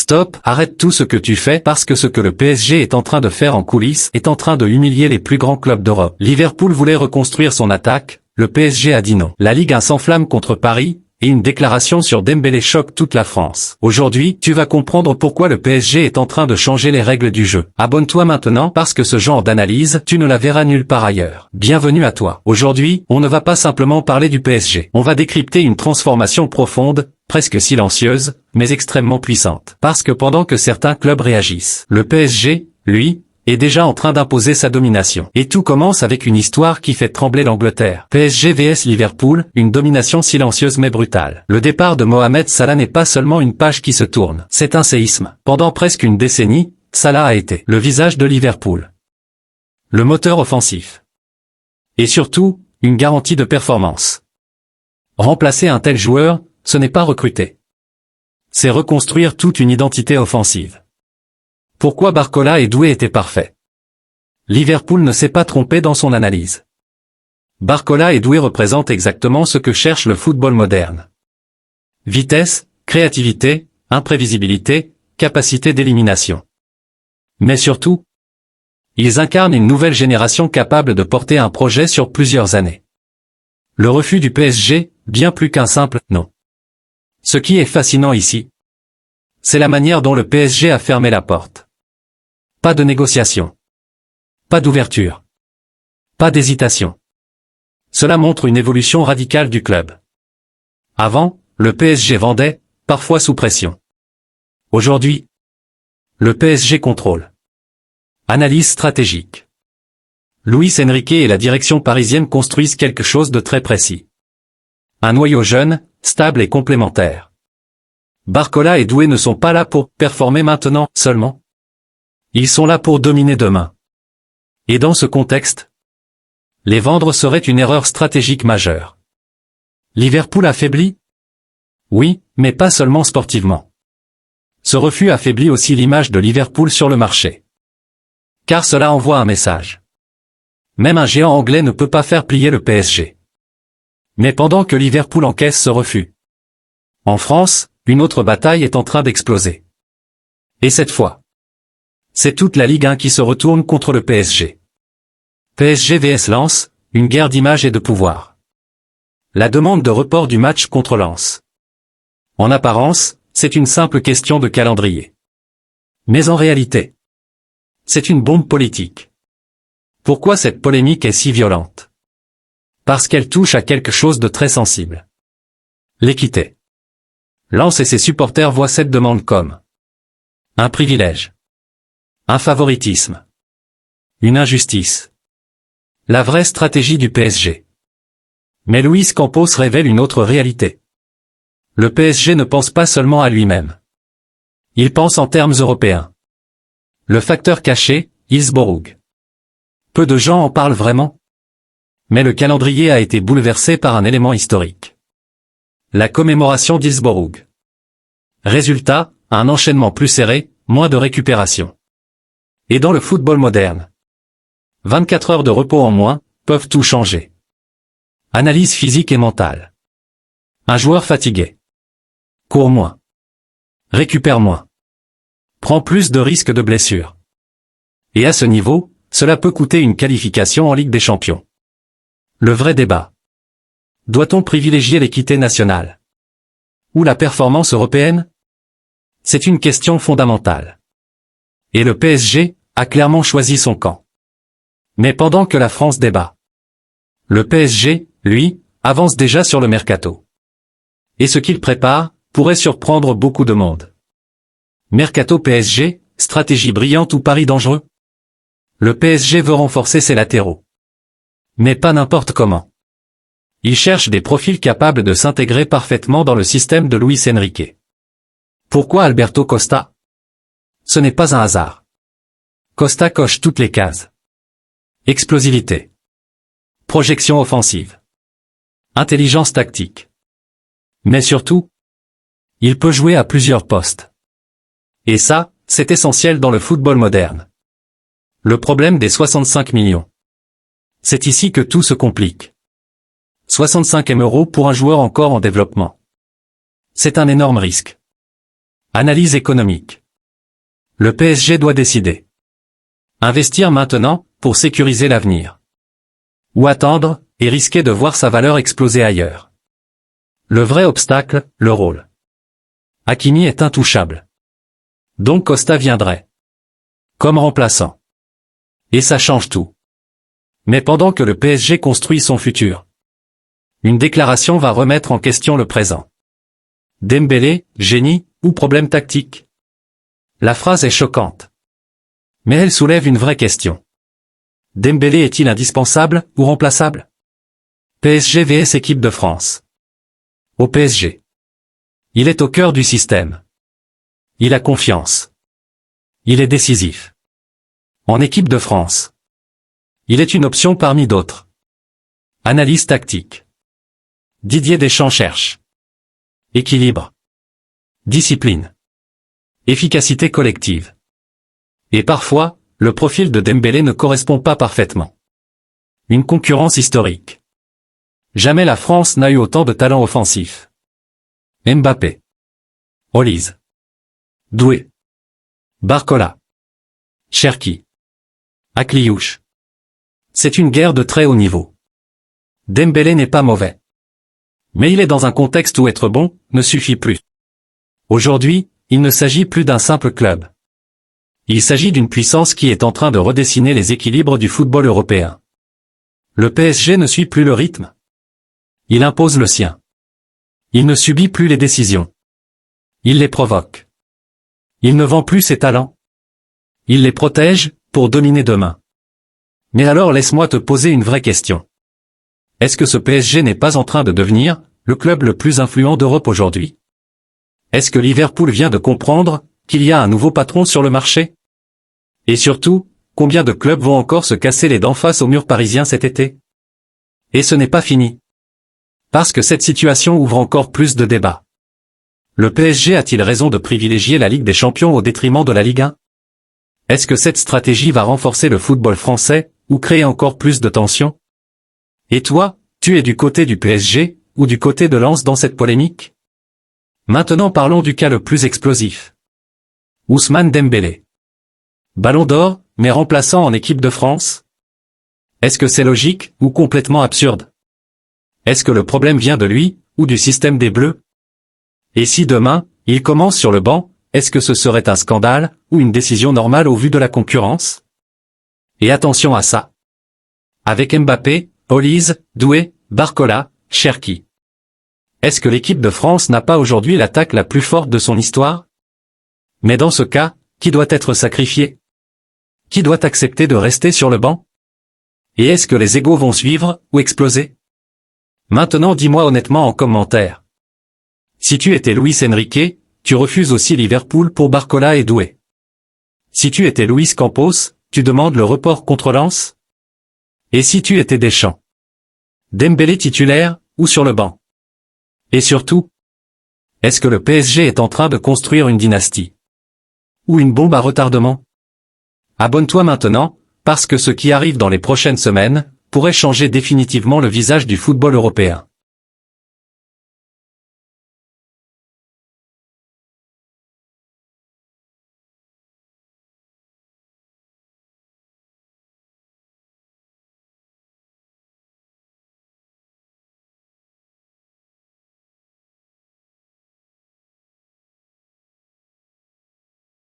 Stop, arrête tout ce que tu fais parce que ce que le PSG est en train de faire en coulisses est en train de humilier les plus grands clubs d'Europe. Liverpool voulait reconstruire son attaque, le PSG a dit non. La Ligue 1 s'enflamme contre Paris, et une déclaration sur Dembélé choque toute la France. Aujourd'hui, tu vas comprendre pourquoi le PSG est en train de changer les règles du jeu. Abonne-toi maintenant parce que ce genre d'analyse, tu ne la verras nulle part ailleurs. Bienvenue à toi. Aujourd'hui, on ne va pas simplement parler du PSG. On va décrypter une transformation profonde, presque silencieuse, mais extrêmement puissante. Parce que pendant que certains clubs réagissent, le PSG, lui, est déjà en train d'imposer sa domination. Et tout commence avec une histoire qui fait trembler l'Angleterre. PSG vs Liverpool, une domination silencieuse mais brutale. Le départ de Mohamed Salah n'est pas seulement une page qui se tourne, c'est un séisme. Pendant presque une décennie, Salah a été le visage de Liverpool, le moteur offensif, et surtout, une garantie de performance. Remplacer un tel joueur, ce n'est pas recruter. C'est reconstruire toute une identité offensive. Pourquoi Barcola et Doué étaient parfaits? Liverpool ne s'est pas trompé dans son analyse. Barcola et Doué représentent exactement ce que cherche le football moderne. Vitesse, créativité, imprévisibilité, capacité d'élimination. Mais surtout, ils incarnent une nouvelle génération capable de porter un projet sur plusieurs années. Le refus du PSG, bien plus qu'un simple « non ». Ce qui est fascinant ici, c'est la manière dont le PSG a fermé la porte. Pas de négociation. Pas d'ouverture. Pas d'hésitation. Cela montre une évolution radicale du club. Avant, le PSG vendait, parfois sous pression. Aujourd'hui, le PSG contrôle. Analyse stratégique. Luis Enrique et la direction parisienne construisent quelque chose de très précis. Un noyau jeune, stable et complémentaire. Barcola et Doué ne sont pas là pour performer maintenant seulement. Ils sont là pour dominer demain. Et dans ce contexte, les vendre serait une erreur stratégique majeure. Liverpool affaibli? Oui, mais pas seulement sportivement. Ce refus affaiblit aussi l'image de Liverpool sur le marché. Car cela envoie un message. Même un géant anglais ne peut pas faire plier le PSG. Mais pendant que Liverpool encaisse ce refus, en France, une autre bataille est en train d'exploser. Et cette fois, c'est toute la Ligue 1 qui se retourne contre le PSG. PSG vs Lens, une guerre d'image et de pouvoir. La demande de report du match contre Lens. En apparence, c'est une simple question de calendrier. Mais en réalité, c'est une bombe politique. Pourquoi cette polémique est si violente? Parce qu'elle touche à quelque chose de très sensible. L'équité. Lens et ses supporters voient cette demande comme un privilège. Un favoritisme. Une injustice. La vraie stratégie du PSG. Mais Luis Campos révèle une autre réalité. Le PSG ne pense pas seulement à lui-même. Il pense en termes européens. Le facteur caché, Hillsborough. Peu de gens en parlent vraiment. Mais le calendrier a été bouleversé par un élément historique. La commémoration d'Hillsborough. Résultat, un enchaînement plus serré, moins de récupération. Et dans le football moderne, 24 heures de repos en moins, peuvent tout changer. Analyse physique et mentale. Un joueur fatigué court moins, récupère moins, prend plus de risques de blessure. Et à ce niveau, cela peut coûter une qualification en Ligue des Champions. Le vrai débat. Doit-on privilégier l'équité nationale ou la performance européenne? C'est une question fondamentale. Et le PSG a clairement choisi son camp. Mais pendant que la France débat, le PSG, lui, avance déjà sur le mercato. Et ce qu'il prépare pourrait surprendre beaucoup de monde. Mercato PSG, stratégie brillante ou pari dangereux? Le PSG veut renforcer ses latéraux. Mais pas n'importe comment. Il cherche des profils capables de s'intégrer parfaitement dans le système de Luis Enrique. Pourquoi Alberto Costa? Ce n'est pas un hasard. Costa coche toutes les cases. Explosivité. Projection offensive. Intelligence tactique. Mais surtout, il peut jouer à plusieurs postes. Et ça, c'est essentiel dans le football moderne. Le problème des 65 millions. C'est ici que tout se complique. 65 € pour un joueur encore en développement. C'est un énorme risque. Analyse économique. Le PSG doit décider. Investir maintenant, pour sécuriser l'avenir. Ou attendre, et risquer de voir sa valeur exploser ailleurs. Le vrai obstacle, le rôle. Hakimi est intouchable. Donc Costa viendrait. Comme remplaçant. Et ça change tout. Mais pendant que le PSG construit son futur, une déclaration va remettre en question le présent. Dembélé, génie, ou problème tactique? La phrase est choquante. Mais elle soulève une vraie question. Dembélé est-il indispensable ou remplaçable? PSG vs équipe de France. Au PSG. Il est au cœur du système. Il a confiance. Il est décisif. En équipe de France. Il est une option parmi d'autres. Analyse tactique. Didier Deschamps cherche. Équilibre. Discipline. Efficacité collective. Et parfois, le profil de Dembélé ne correspond pas parfaitement. Une concurrence historique. Jamais la France n'a eu autant de talent offensif. Mbappé. Olise. Doué. Barcola. Cherki. Akliouche. C'est une guerre de très haut niveau. Dembélé n'est pas mauvais. Mais il est dans un contexte où être bon ne suffit plus. Aujourd'hui, il ne s'agit plus d'un simple club. Il s'agit d'une puissance qui est en train de redessiner les équilibres du football européen. Le PSG ne suit plus le rythme. Il impose le sien. Il ne subit plus les décisions. Il les provoque. Il ne vend plus ses talents. Il les protège, pour dominer demain. Mais alors laisse-moi te poser une vraie question. Est-ce que ce PSG n'est pas en train de devenir le club le plus influent d'Europe aujourd'hui? Est-ce que Liverpool vient de comprendre qu'il y a un nouveau patron sur le marché? Et surtout, combien de clubs vont encore se casser les dents face au mur parisien cet été? Et ce n'est pas fini. Parce que cette situation ouvre encore plus de débats. Le PSG a-t-il raison de privilégier la Ligue des Champions au détriment de la Ligue 1? Est-ce que cette stratégie va renforcer le football français, ou créer encore plus de tensions? Et toi, tu es du côté du PSG, ou du côté de Lens dans cette polémique? Maintenant parlons du cas le plus explosif. Ousmane Dembélé. Ballon d'or, mais remplaçant en équipe de France? Est-ce que c'est logique, ou complètement absurde? Est-ce que le problème vient de lui, ou du système des Bleus? Et si demain, il commence sur le banc, est-ce que ce serait un scandale, ou une décision normale au vu de la concurrence? Et attention à ça. Avec Mbappé, Olise, Doué, Barcola, Cherki. Est-ce que l'équipe de France n'a pas aujourd'hui l'attaque la plus forte de son histoire? Mais dans ce cas, qui doit être sacrifié? Qui doit accepter de rester sur le banc? Et est-ce que les égos vont suivre, ou exploser? Maintenant dis-moi honnêtement en commentaire. Si tu étais Luis Enrique, tu refuses aussi Liverpool pour Barcola et Doué. Si tu étais Luis Campos, tu demandes le report contre Lens? Et si tu étais Deschamps? Dembélé titulaire, ou sur le banc? Et surtout, est-ce que le PSG est en train de construire une dynastie? Ou une bombe à retardement? Abonne-toi maintenant, parce que ce qui arrive dans les prochaines semaines pourrait changer définitivement le visage du football européen.